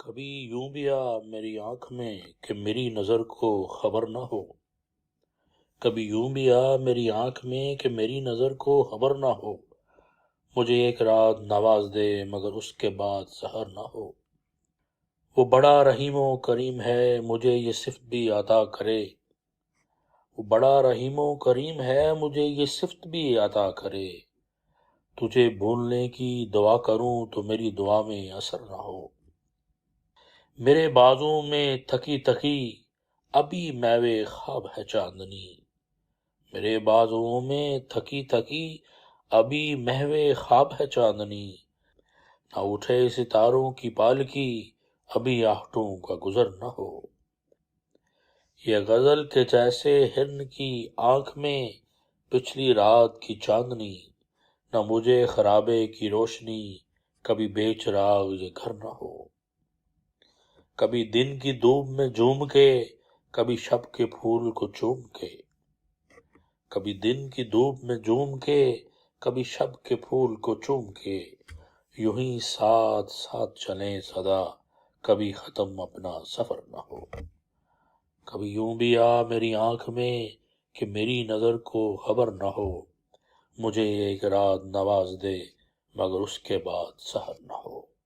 کبھی یوں بھی آ میری آنکھ میں کہ میری نظر کو خبر نہ ہو، کبھی یوں بھی آ میری آنکھ میں کہ میری نظر کو خبر نہ ہو، مجھے ایک رات نواز دے مگر اس کے بعد سحر نہ ہو۔ وہ بڑا رحیم و کریم ہے مجھے یہ صفت بھی عطا کرے، وہ بڑا رحیم و کریم ہے مجھے یہ صفت بھی عطا کرے، تجھے بھولنے کی دعا کروں تو میری دعا میں اثر نہ ہو۔ میرے بازوں میں تھکی تھکی ابھی میوے خواب ہے چاندنی، میرے بازوں میں تھکی تھکی ابھی مہوے خواب ہے چاندنی، نہ اٹھے ستاروں کی پالکی ابھی آہٹوں کا گزر نہ ہو۔ یہ غزل کے جیسے ہرن کی آنکھ میں پچھلی رات کی چاندنی، نہ مجھے خرابے کی روشنی کبھی بے چراغ یہ گھر نہ ہو۔ کبھی دن کی دھوپ میں جھوم کے کبھی شب کے پھول کو چوم کے، کبھی دن کی دھوپ میں جھوم کے کبھی شب کے پھول کو چوم کے، یوں ہی ساتھ ساتھ چلیں سدا کبھی ختم اپنا سفر نہ ہو۔ کبھی یوں بھی آ میری آنکھ میں کہ میری نظر کو خبر نہ ہو، مجھے ایک رات نواز دے مگر اس کے بعد سحر نہ ہو۔